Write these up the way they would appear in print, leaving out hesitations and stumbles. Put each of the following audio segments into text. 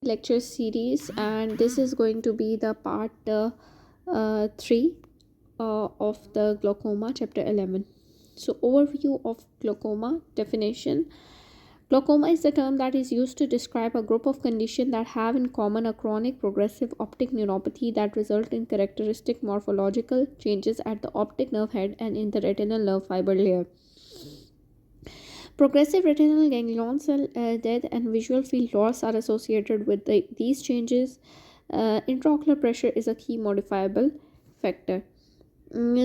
lecture series, and this is going to be the part 3 of the glaucoma, chapter 11. So, overview of glaucoma definition. Glaucoma is the term that is used to describe a group of conditions that have in common a chronic progressive optic neuropathy that result in characteristic morphological changes at the optic nerve head and in the retinal nerve fiber layer. Progressive retinal ganglion cell death and visual field loss are associated with these changes. Intraocular pressure is a key modifiable factor.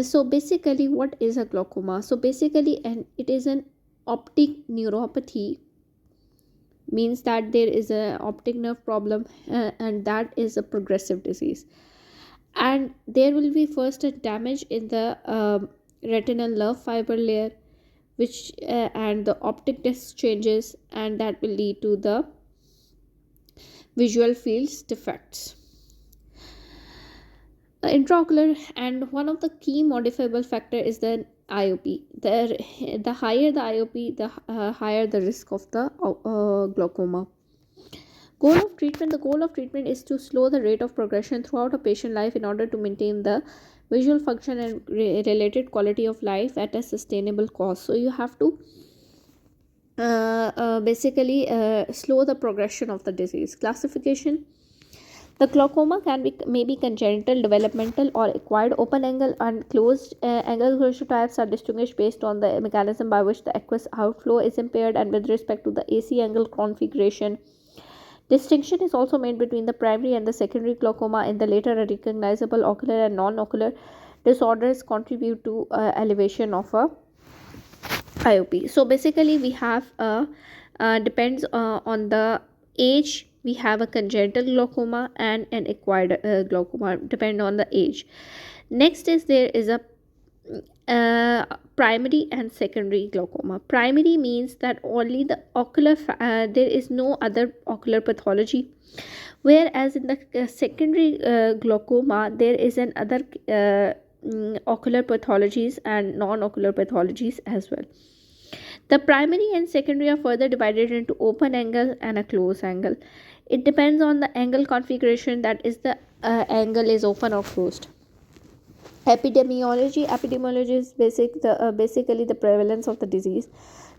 So basically, what is a glaucoma? So basically, and it is an optic neuropathy, means that there is a optic nerve problem, and that is a progressive disease. And there will be first a damage in the retinal nerve fiber layer, which and the optic disc changes, and that will lead to the visual fields defects. Intraocular, and one of the key modifiable factor is the IOP. The higher the IOP, the higher the risk of the glaucoma. Goal of treatment: the goal of treatment is to slow the rate of progression throughout a patient life in order to maintain the visual function and related quality of life at a sustainable cost. So you have to basically slow the progression of the disease. Classification: the glaucoma can be maybe congenital, developmental, or acquired. Open angle and closed angle closure types are distinguished based on the mechanism by which the aqueous outflow is impaired and with respect to the AC angle configuration. Distinction is also made between the primary and the secondary glaucoma. In the later, a recognizable ocular and non-ocular disorders contribute to elevation of a IOP. So basically, we have depends on the age. We have a congenital glaucoma and an acquired glaucoma. Depend on the age. Next is there is a primary and secondary glaucoma. Primary means that only the ocular there is no other ocular pathology, whereas in the secondary glaucoma there is an other ocular pathologies and non-ocular pathologies as well. The primary and secondary are further divided into open angle and a closed angle. It depends on the angle configuration, that is the angle is open or closed. Epidemiology is basically the prevalence of the disease.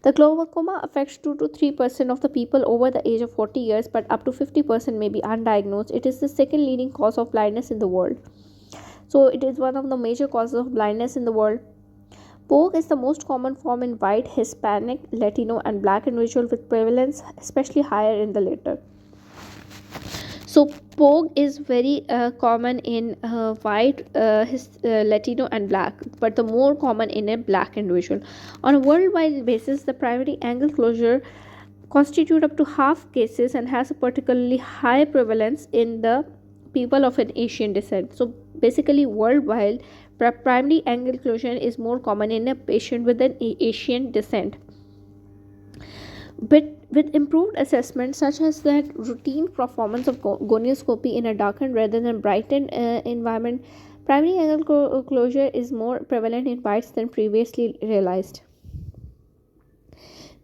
The glaucoma affects 2 to 3% of the people over the age of 40 years, but up to 50% may be undiagnosed. It is the second leading cause of blindness in the world. So it is one of the major causes of blindness in the world. POG is the most common form in white, Hispanic, Latino, and black individuals, with prevalence especially higher in the latter. So POG is very common in white, Latino, and black, but the more common in a black individual. On a worldwide basis, the primary angle closure constitute up to half cases and has a particularly high prevalence in the people of an Asian descent. So basically, worldwide, primary angle closure is more common in a patient with an Asian descent. But with improved assessment, such as that routine performance of gonioscopy in a darkened rather than brightened environment, primary angle closure is more prevalent in whites than previously realized.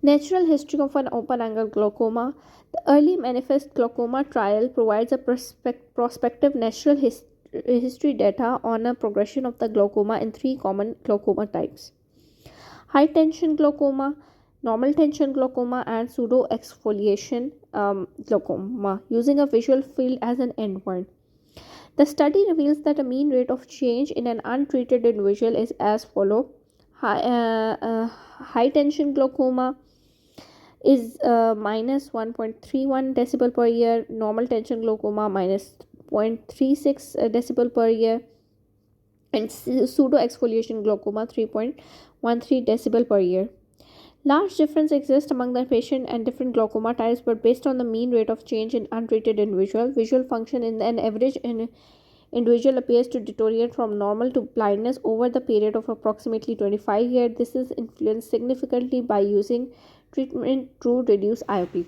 Natural history of an open angle glaucoma. The early manifest glaucoma trial provides a prospective natural history data on a progression of the glaucoma in 3 common glaucoma types: high tension glaucoma, normal tension glaucoma, and pseudo exfoliation glaucoma, using a visual field as an endpoint. The study reveals that a mean rate of change in an untreated individual is as follows. High tension glaucoma is minus 1.31 decibel per year, normal tension glaucoma minus 0.36 decibel per year, and pseudo exfoliation glaucoma 3.13 decibel per year. Large difference exists among the patient and different glaucoma types, but based on the mean rate of change in untreated individual, visual function in an average individual appears to deteriorate from normal to blindness over the period of approximately 25 years. This is influenced significantly by using treatment to reduce IOP.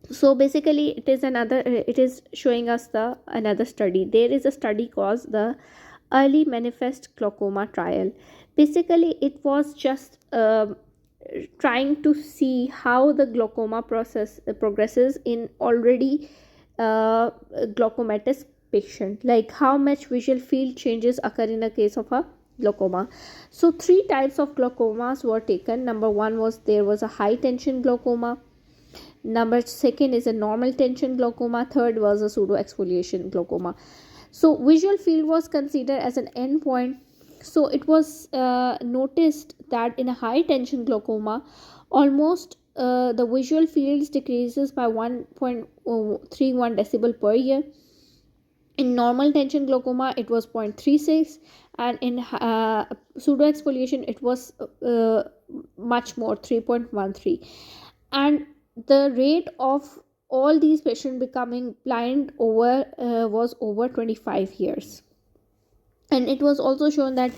So basically, it is showing us the another study. There is a study called the early manifest glaucoma trial. Basically, it was just trying to see how the glaucoma process progresses in already glaucomatous patient, like how much visual field changes occur in a case of a glaucoma. So three types of glaucomas were taken. Number one was there was a high tension glaucoma. Number second is a normal tension glaucoma. Third was a pseudo exfoliation glaucoma. So visual field was considered as an endpoint. So it was noticed that in a high tension glaucoma, almost the visual fields decreases by 1.31 decibel per year. In normal tension glaucoma it was 0.36, and in pseudo exfoliation it was much more, 3.13. And the rate of all these patients becoming blind over was over 25 years. And it was also shown that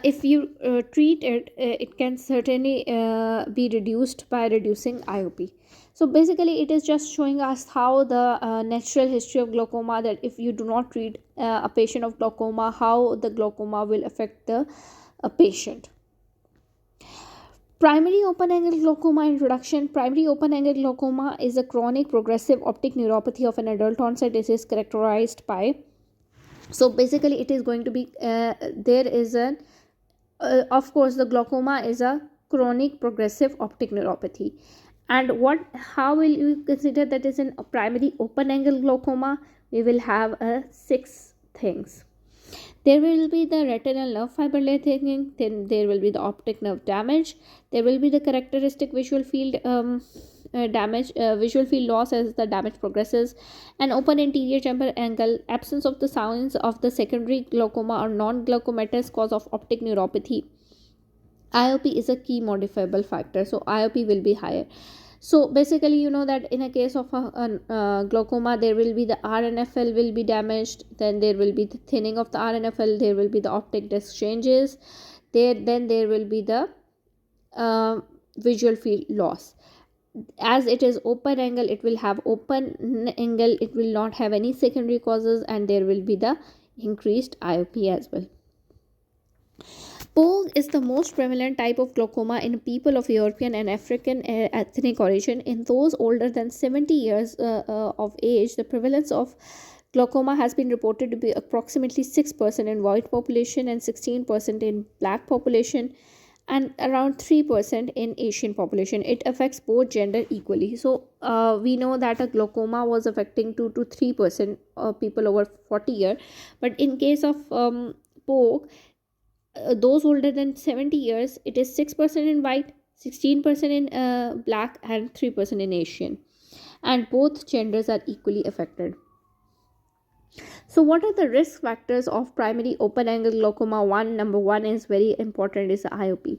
if you treat it, it can certainly be reduced by reducing IOP. So basically it is just showing us how the natural history of glaucoma, that if you do not treat a patient of glaucoma, how the glaucoma will affect the patient. Primary open angle glaucoma introduction. Primary open angle glaucoma is a chronic progressive optic neuropathy of an adult onset disease characterized by, so basically it is going to be there is a of course the glaucoma is a chronic progressive optic neuropathy. And what, how will you consider that is in a primary open angle glaucoma? We will have six things. There will be the retinal nerve fiber thickening, then there will be the optic nerve damage, there will be the characteristic visual field damage, visual field loss as the damage progresses, and open anterior chamber angle, absence of the signs of the secondary glaucoma or non-glaucomatous cause of optic neuropathy. IOP is a key modifiable factor, so IOP will be higher. So basically you know that in a case of a glaucoma, there will be the RNFL will be damaged, then there will be the thinning of the RNFL, there will be the optic disc changes there, then there will be the visual field loss. As it is open angle, it will have open angle, it will not have any secondary causes, and there will be the increased IOP as well. POG is the most prevalent type of glaucoma in people of European and African ethnic origin. In those older than 70 years of age, the prevalence of glaucoma has been reported to be approximately 6% in white population and 16% in black population, and around 3% in Asian population. It affects both gender equally. So we know that a glaucoma was affecting 2 to 3% of people over 40 years, but in case of POG, those older than 70 years, it is 6% in white, 16% in black, and 3% in Asian, and both genders are equally affected. So what are the risk factors of primary open angle glaucoma? Number one is very important, is the IOP.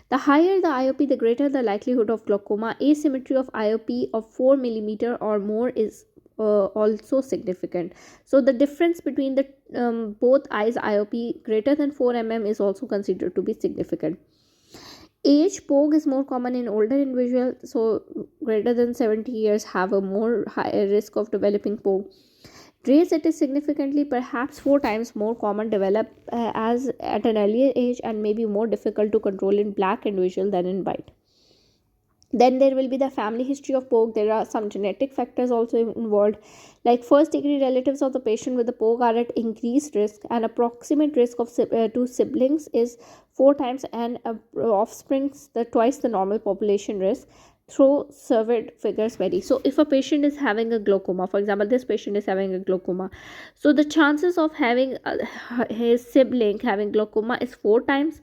The higher the IOP, the greater the likelihood of glaucoma. Asymmetry of IOP of 4 millimeter or more is also significant. So the difference between the both eyes IOP greater than 4 mm is also considered to be significant. Age, POG is more common in older individuals, so greater than 70 years have a more higher risk of developing POG. Race, it is significantly, perhaps 4 times more common, develop as at an earlier age, and may be more difficult to control in black individual than in white. Then there will be the family history of POG. There are some genetic factors also involved, like first degree relatives of the patient with the POG are at increased risk, and approximate risk of to siblings is 4 times, and offsprings the twice the normal population risk. Through surveyed figures vary. So if a patient is having a glaucoma, for example this patient is having a glaucoma, so the chances of having his sibling having glaucoma is 4 times,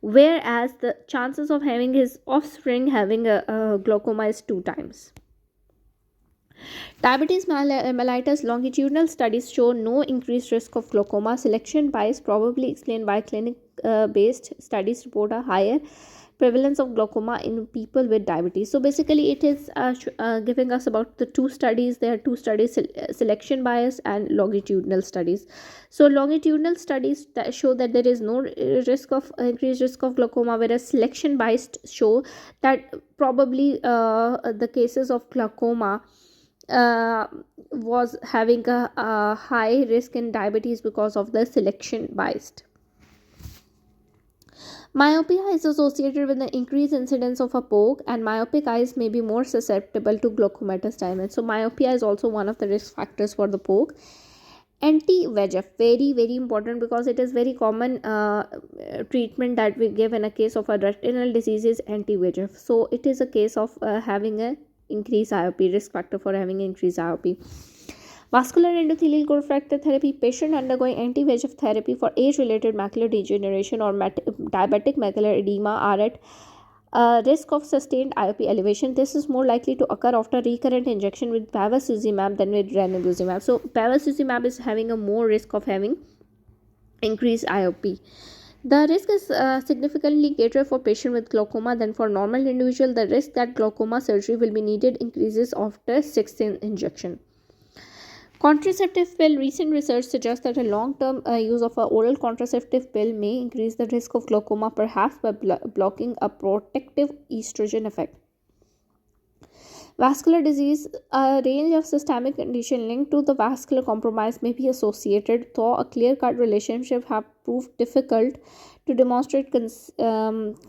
whereas the chances of having his offspring having a glaucoma is 2 times. Diabetes mellitus, longitudinal studies show no increased risk of glaucoma. Selection bias, probably explained by clinic based studies, report a higher prevalence of glaucoma in people with diabetes. So basically it is giving us about the two studies. There are two studies, selection bias and longitudinal studies. So longitudinal studies that show that there is no risk of increased risk of glaucoma, whereas selection bias show that probably the cases of glaucoma was having a high risk in diabetes because of the selection bias. Myopia is associated with the increased incidence of a poke, and myopic eyes may be more susceptible to glaucomatous damage. So, myopia is also one of the risk factors for the poke. Anti-VEGF, very very important, because it is very common treatment that we give in a case of a retinal disease is anti-VEGF. So, it is a case of having a increased IOP, risk factor for having increased IOP. Vascular endothelial growth factor therapy. Patient undergoing anti-VEGF therapy for age-related macular degeneration or diabetic macular edema are at risk of sustained IOP elevation. This is more likely to occur after recurrent injection with bevacizumab than with ranibizumab. So, bevacizumab is having a more risk of having increased IOP. The risk is significantly greater for patient with glaucoma than for normal individual. The risk that glaucoma surgery will be needed increases after sixth injection. Contraceptive pill. Recent research suggests that a long-term use of an oral contraceptive pill may increase the risk of glaucoma, perhaps by blocking a protective estrogen effect. Vascular disease. A range of systemic conditions linked to the vascular compromise may be associated, though a clear-cut relationship have proved difficult to demonstrate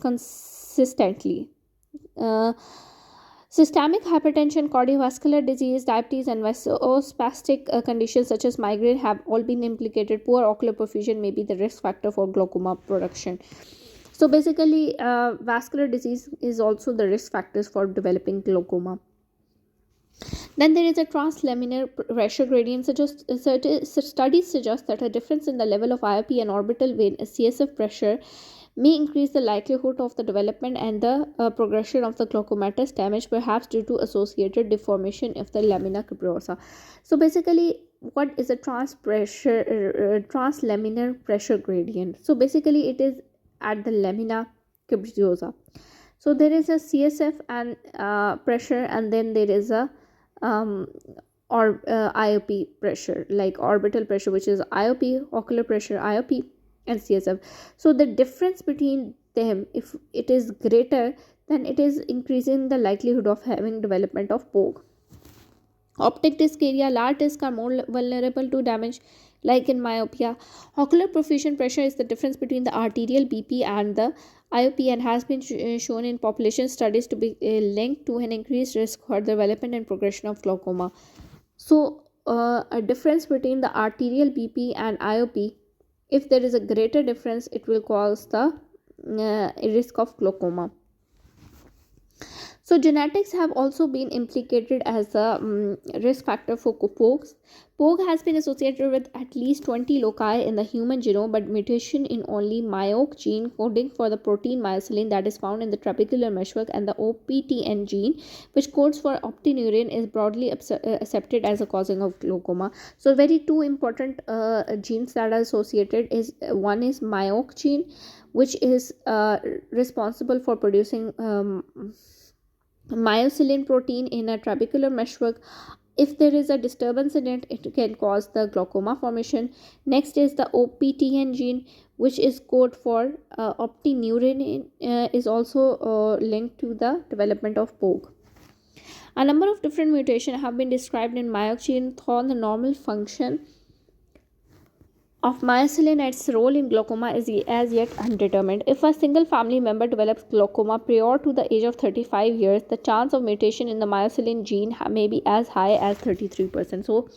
consistently. Uh, Systemic hypertension, cardiovascular disease, diabetes, and vasospastic conditions such as migraine have all been implicated. Poor ocular perfusion may be the risk factor for glaucoma production. So, basically, vascular disease is also the risk factors for developing glaucoma. Then there is a translaminar pressure gradient. Studies suggest that a difference in the level of IOP and orbital vein CSF pressure may increase the likelihood of the development and the progression of the glaucomatous damage, perhaps due to associated deformation of the lamina cribrosa. So, basically, what is a translaminar pressure gradient? So, basically, it is at the lamina cribrosa. So, there is a CSF and pressure, and then there is a IOP pressure, like orbital pressure, which is IOP, ocular pressure, IOP, and CSF. So, the difference between them, if it is greater, then it is increasing the likelihood of having development of poke. Optic disc area. Large discs are more vulnerable to damage, like in myopia. Ocular perfusion pressure is the difference between the arterial BP and the IOP, and has been shown in population studies to be linked to an increased risk for development and progression of glaucoma. So, a difference between the arterial BP and IOP, if there is a greater difference, it will cause the risk of glaucoma. So, genetics have also been implicated as a risk factor for pokes. Poke has been associated with at least 20 loci in the human genome, but mutation in only myoc gene coding for the protein myocilin that is found in the trabecular meshwork, and the OPTN gene, which codes for optineurin, is broadly accepted as a causing of glaucoma. So, very two important genes that are associated is one is myoc gene, which is responsible for producing myocilin protein in a trabecular meshwork. If there is a disturbance in it, it can cause the glaucoma formation. Next is the OPTN gene, which is code for optineurin, is also linked to the development of poke. A number of different mutations have been described in myoc gene, though the normal function of myocilin and its role in glaucoma is as yet undetermined. If a single family member develops glaucoma prior to the age of 35 years, the chance of mutation in the myocilin gene may be as high as 33%. So,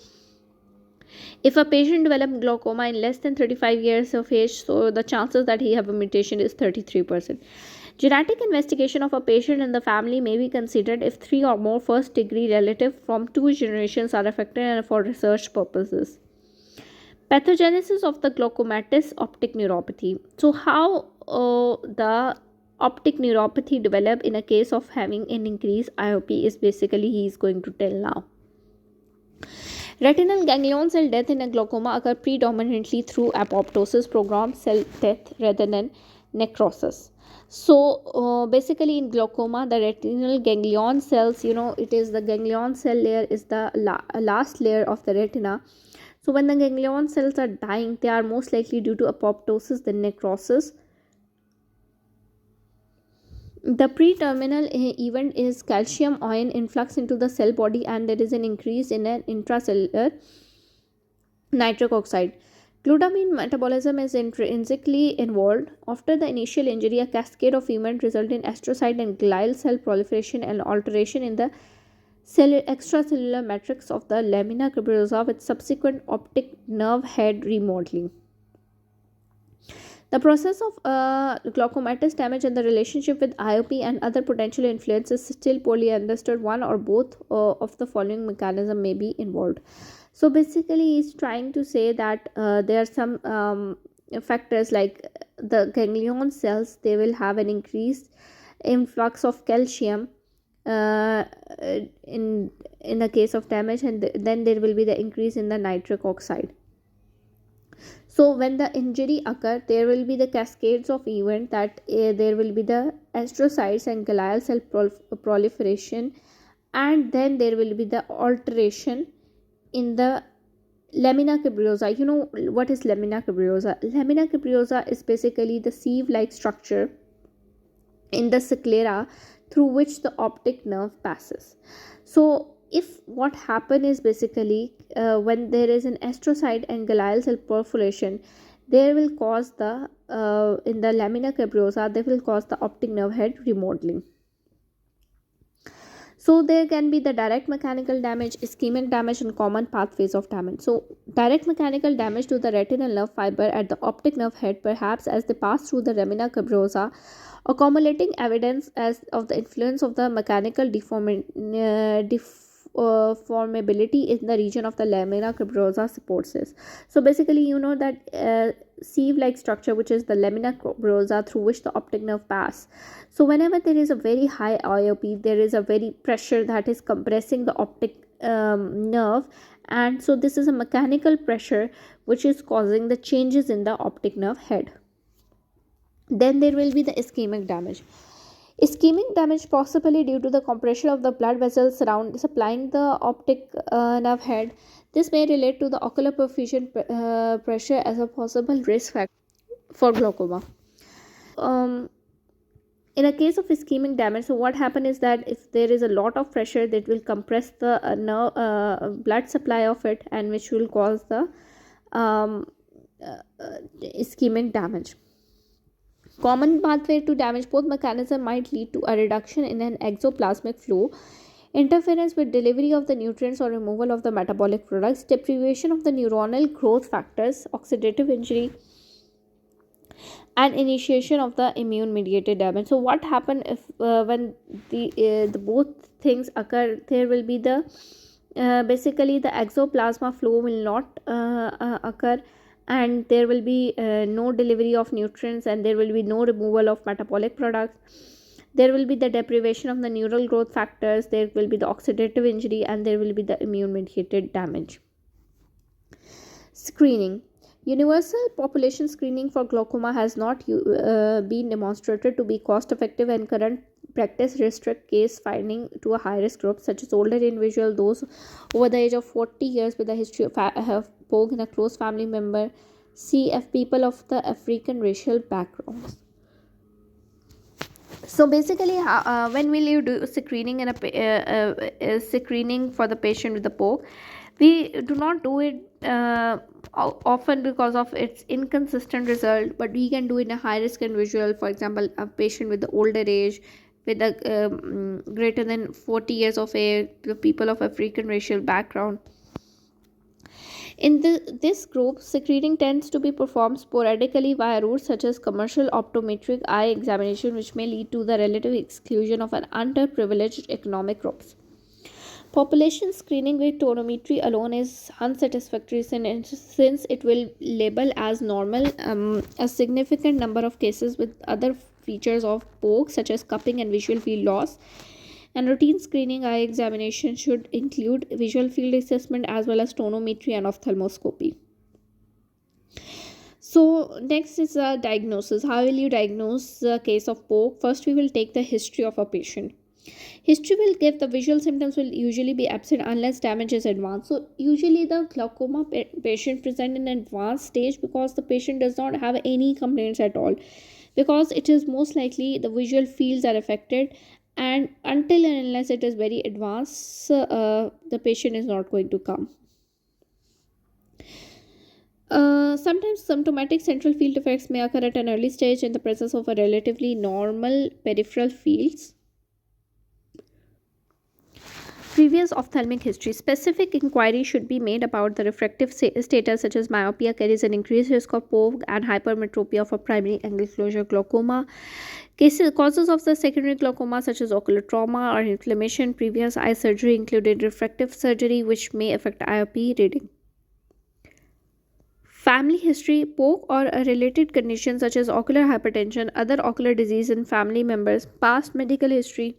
if a patient develops glaucoma in less than 35 years of age, so the chances that he have a mutation is 33%. Genetic investigation of a patient in the family may be considered if 3 or more first degree relatives from 2 generations are affected and for research purposes. Pathogenesis of the glaucomatous optic neuropathy. So, how the optic neuropathy develop in a case of having an increased IOP is basically he is going to tell now. Retinal ganglion cell death in a glaucoma occur predominantly through apoptosis, programmed cell death rather than necrosis. So, basically in glaucoma, the retinal ganglion cells, it is the ganglion cell layer is the last layer of the retina. So, when the ganglion cells are dying, they are most likely due to apoptosis than necrosis. The pre-terminal event is calcium ion influx into the cell body, and there is an increase in an intracellular nitric oxide. Glutamine metabolism is intrinsically involved. After the initial injury, a cascade of events result in astrocyte and glial cell proliferation and alteration in the extracellular matrix of the lamina cribrosa with subsequent optic nerve head remodeling. The process of glaucomatous damage and the relationship with IOP and other potential influences is still poorly understood. One or both of the following mechanism may be involved. So basically, he's trying to say that there are some factors like the ganglion cells, they will have an increased influx of calcium uh, in the case of damage, and then there will be the increase in the nitric oxide. So when the injury occur, there will be the cascades of event that there will be the astrocytes and glial cell proliferation, and then there will be the alteration in the lamina cribrosa. You know what is lamina cribrosa? Lamina cribrosa is basically the sieve like structure in the sclera through which the optic nerve passes. So if what happen is basically when there is an astrocyte and glial cell perforation, there will cause the in the lamina cribrosa, they will cause the optic nerve head remodeling. So there can be the direct mechanical damage, ischemic damage, and common pathways of damage. So direct mechanical damage to the retinal nerve fiber at the optic nerve head, perhaps as they pass through the lamina cribrosa, accumulating evidence as of the influence of the mechanical deformability in the region of the lamina cribrosa supports this. So basically, you know that sieve like structure, which is the lamina cribrosa through which the optic nerve pass. So whenever there is a very high IOP, there is a very pressure that is compressing the optic nerve, and so this is a mechanical pressure which is causing the changes in the optic nerve head. Then there will be the ischemic damage. Ischemic damage possibly due to the compression of the blood vessels surround supplying the optic nerve head. This may relate to the ocular perfusion pressure as a possible risk factor for glaucoma. Um, in a case of ischemic damage, so what happens is that if there is a lot of pressure, that will compress the nerve, blood supply of it, and which will cause the um, ischemic damage. Common pathway to damage, both mechanism might lead to a reduction in an exoplasmic flow, interference with delivery of the nutrients or removal of the metabolic products, deprivation of the neuronal growth factors, oxidative injury, and initiation of the immune mediated damage. So what happen if when the both things occur, there will be the basically the exoplasma flow will not occur, and there will be no delivery of nutrients, and there will be no removal of metabolic products. There will be the deprivation of the neural growth factors, there will be the oxidative injury, and there will be the immune mediated damage. Screening. Universal population screening for glaucoma has not been demonstrated to be cost effective, and current practice restrict case finding to a high risk group such as older individuals, those over the age of 40 years with a history of have POG in a close family member, CF people of the African racial backgrounds. So basically, when will you do screening in screening for the patient with the POG? We do not do it often because of its inconsistent result, but we can do it in a high risk individual, for example a patient with the older age, with a greater than 40 years of age, the people of African racial background. In this group, screening tends to be performed sporadically via routes such as commercial optometric eye examination, which may lead to the relative exclusion of an underprivileged economic groups. Population screening with tonometry alone is unsatisfactory since it will label as normal a significant number of cases with other features of POG such as cupping and visual field loss. And routine screening eye examination should include visual field assessment as well as tonometry and ophthalmoscopy. So next is a diagnosis. How will you diagnose the case of POG? First, we will take the history of a patient. History will give the visual symptoms will usually be absent unless damage is advanced. So usually the glaucoma patient present in advanced stage because the patient does not have any complaints at all, because it is most likely the visual fields are affected, and until and unless it is very advanced the patient is not going to come. Sometimes symptomatic central field effects may occur at an early stage in the presence of a relatively normal peripheral fields. Previous ophthalmic history. Specific inquiry should be made about the refractive status, such as myopia carries an increased risk of POG and hypermetropia for primary angle closure glaucoma. Causes of the secondary glaucoma, such as ocular trauma or inflammation. Previous eye surgery included refractive surgery, which may affect IOP reading. Family history, POC or a related condition such as ocular hypertension, other ocular disease in family members, past medical history,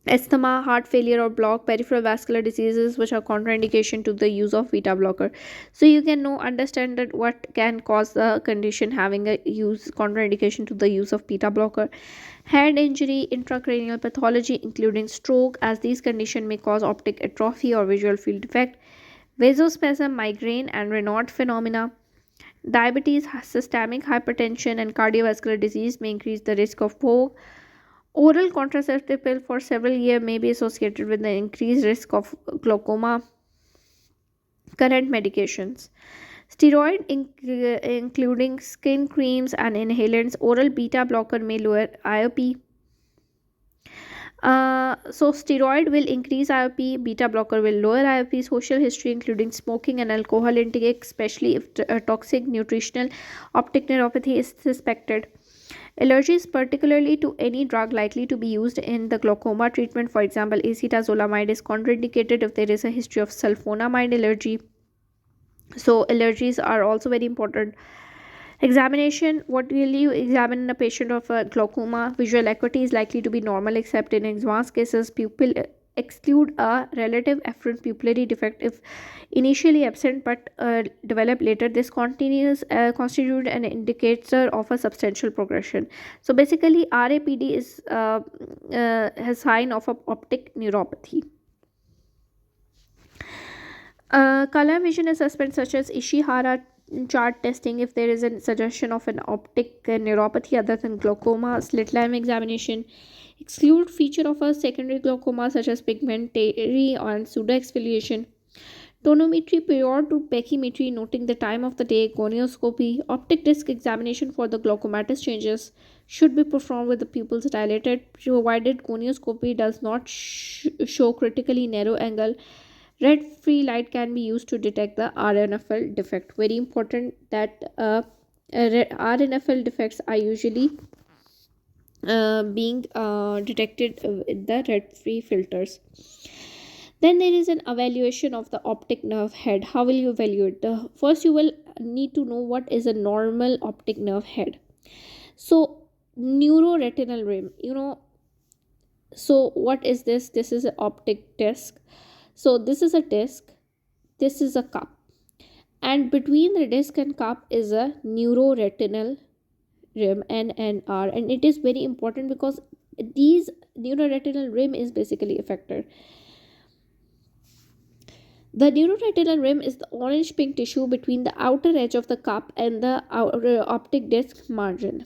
asthma, heart failure or block, peripheral vascular diseases which are contraindication to the use of beta blocker. So you can know understand that what can cause the condition having a use contraindication to the use of beta blocker. Head injury, intracranial pathology including stroke, as these conditions may cause optic atrophy or visual field defect. Vasospasm, migraine and Raynaud phenomena. Diabetes, systemic hypertension, and cardiovascular disease may increase the risk of POC. Oral contraceptive pill for several years may be associated with the increased risk of glaucoma. Current medications. Steroid, including skin creams and inhalants, oral beta blocker may lower IOP. So steroid will increase IOP, beta blocker will lower IOP. Social history including smoking and alcohol intake, especially if toxic nutritional optic neuropathy is suspected. Allergies, particularly to any drug likely to be used in the glaucoma treatment, for example, acetazolamide is contraindicated if there is a history of sulfonamide allergy. So allergies are also very important. Examination. What will you examine in a patient of a glaucoma? Visual acuity is likely to be normal except in advanced cases. Pupil exclude a relative afferent pupillary defect if initially absent but develop later. This continues constitute an indicator of a substantial progression. So basically RAPD is a sign of a optic neuropathy. Color vision assessment such as Ishihara chart testing if there is a suggestion of an optic neuropathy other than glaucoma. Slit lamp examination exclude feature of a secondary glaucoma such as pigmentary and pseudoexfoliation. Tonometry prior to pachymetry, noting the time of the day. Gonioscopy. Optic disc examination for the glaucomatous changes should be performed with the pupils dilated, provided gonioscopy does not show critically narrow angle. Red free light can be used to detect the RNFL defect. Very important that RNFL defects are usually being detected with the red free filters. Then there is an evaluation of the optic nerve head. How will you evaluate? The first you will need to know what is a normal optic nerve head. So neuroretinal rim, so what is this? This is an optic disc. So this is a disc, this is a cup, and between the disc and cup is a neuroretinal rim, NNR, and it is very important because these neuroretinal rim is basically affected. The neuroretinal rim is the orange pink tissue between the outer edge of the cup and the outer optic disc margin.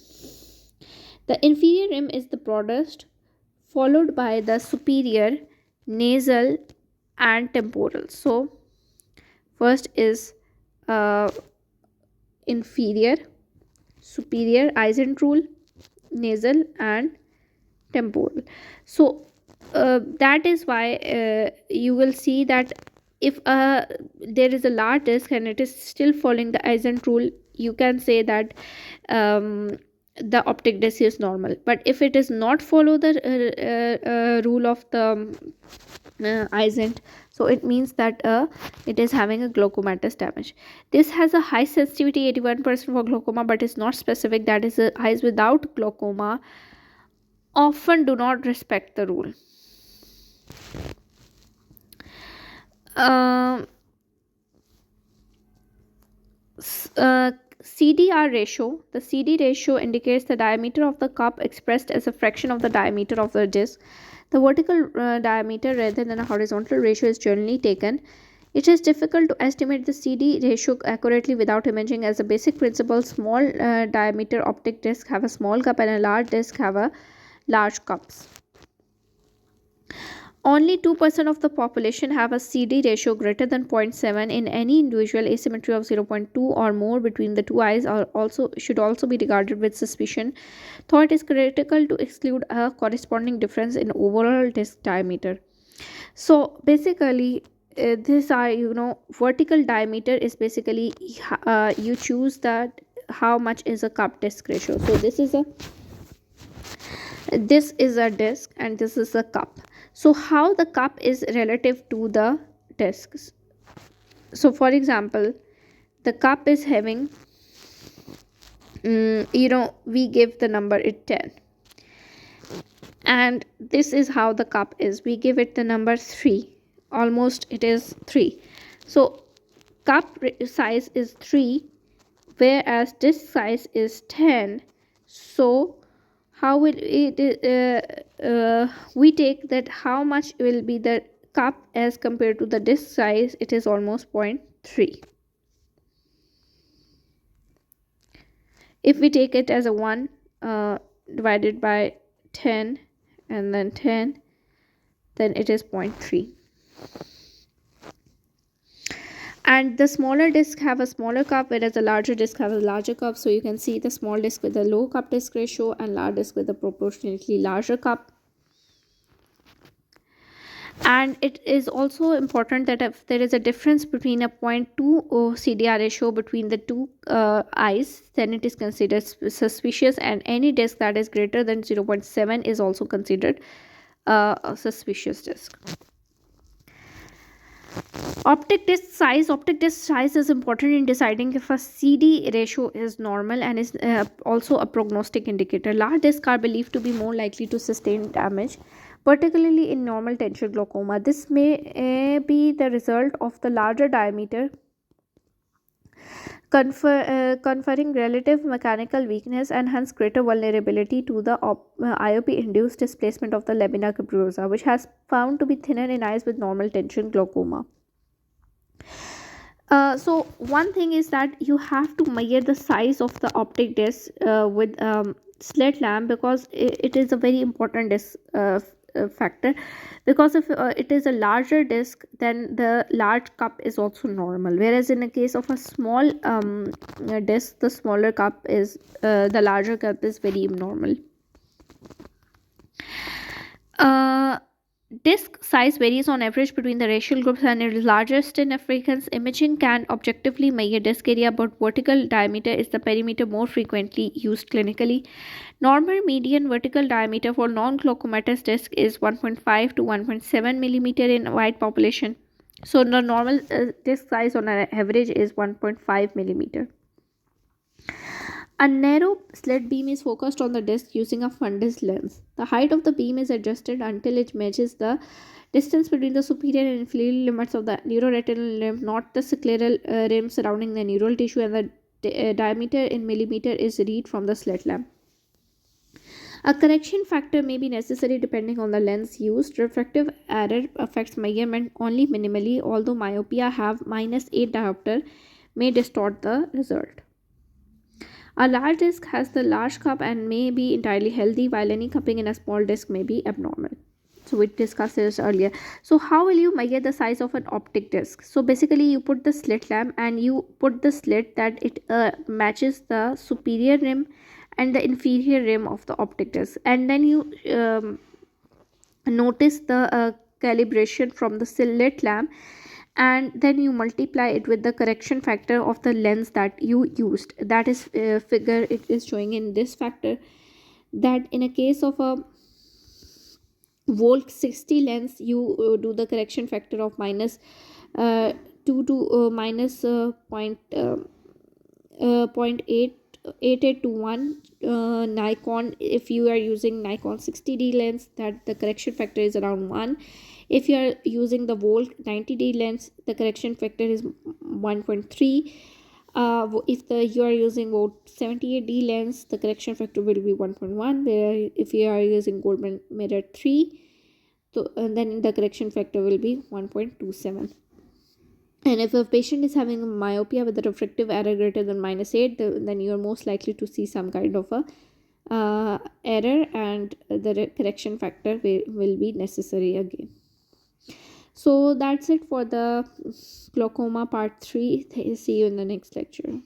The inferior rim is the broadest, followed by the superior, nasal, and temporal. So first is uh, inferior, superior, Eisentrul, nasal, and temporal. So that is why you will see that if there is a large disc and it is still following the Eisentrul, you can say that the optic disc is normal. But if it is not follow the rule of the Eisent, so it means that it is having a glaucomatous damage. This has a high sensitivity 81% for glaucoma but is not specific, that is eyes without glaucoma often do not respect the rule. Um CDR ratio. The CD ratio indicates the diameter of the cup expressed as a fraction of the diameter of the disc. The vertical diameter rather than a horizontal ratio is generally taken. It is difficult to estimate the CD ratio accurately without imaging. As a basic principle, small diameter optic disc have a small cup and a large disc have a large cups. Only 2% of the population have a CD ratio greater than 0.7 in any individual. Asymmetry of 0.2 or more between the two eyes are also should also be regarded with suspicion. Though it is critical to exclude a corresponding difference in overall disc diameter. So basically, this are, vertical diameter is basically, you choose that how much is a cup disc ratio. So this is a disc and this is a cup. So how the cup is relative to the discs. So for example, the cup is having, we give the number it 10, and this is how the cup is, we give it the number 3, almost it is 3. So cup size is 3, whereas disc size is 10. So how will it, we take that how much will be the cup as compared to the disc size, it is almost 0.3. If we take it as a 1, divided by 10 and then 10, then it is 0.3. And the smaller disc have a smaller cup, whereas the larger disc have a larger cup. So you can see the small disc with a low cup disc ratio and large disc with a proportionately larger cup. And it is also important that if there is a difference between a 0.2 CDR ratio between the two eyes, then it is considered suspicious, and any disc that is greater than 0.7 is also considered a suspicious disc. Optic disc size is important in deciding if a CD ratio is normal and is also a prognostic indicator. Large discs are believed to be more likely to sustain damage, particularly in normal tension glaucoma. This may be the result of the larger diameter conferring relative mechanical weakness and hence greater vulnerability to the IOP-induced displacement of the lamina capsulosa, which has found to be thinner in eyes with normal tension glaucoma. So one thing is that you have to measure the size of the optic disc with slit lamp, because it is a very important disc factor, because if it is a larger disc, then the large cup is also normal, whereas in the case of a small disc, the smaller cup is the larger cup is very abnormal. Disc size varies on average between the racial groups and is largest in Africans. Imaging can objectively measure disc area, but vertical diameter is the parameter more frequently used clinically. Normal median vertical diameter for non-glaucomatous disc is 1.5 to 1.7 millimeter in white population. So the normal disc size on an average is 1.5 millimeter. A narrow slit beam is focused on the disc using a fundus lens. The height of the beam is adjusted until it matches the distance between the superior and inferior limits of the neuroretinal limb, not the scleral rim surrounding the neural tissue, and the diameter in millimeter is read from the slit lamp. A correction factor may be necessary depending on the lens used. Refractive error affects measurement only minimally, although myopia have -8 diopter may distort the result. A large disc has the large cup and may be entirely healthy, while any cupping in a small disc may be abnormal. So we discussed this earlier. So how will you measure the size of an optic disc? So basically you put the slit lamp and you put the slit that it matches the superior rim and the inferior rim of the optic disc, and then you notice the calibration from the slit lamp, and then you multiply it with the correction factor of the lens that you used. That is figure it is showing in this factor, that in a case of a volt 60 lens, you do the correction factor of minus 2 to minus 0.88 to 1. Nikon, if you are using Nikon 60D lens, that the correction factor is around 1. If you are using the volt 90D lens, the correction factor is 1.3. If you are using volt 78D lens, the correction factor will be 1.1. Where if you are using Goldman mirror 3, so then the correction factor will be 1.27. And if a patient is having a myopia with a refractive error greater than -8, then you are most likely to see some kind of a error, and the correction factor will be necessary again. So that's it for the glaucoma part 3. See you in the next lecture.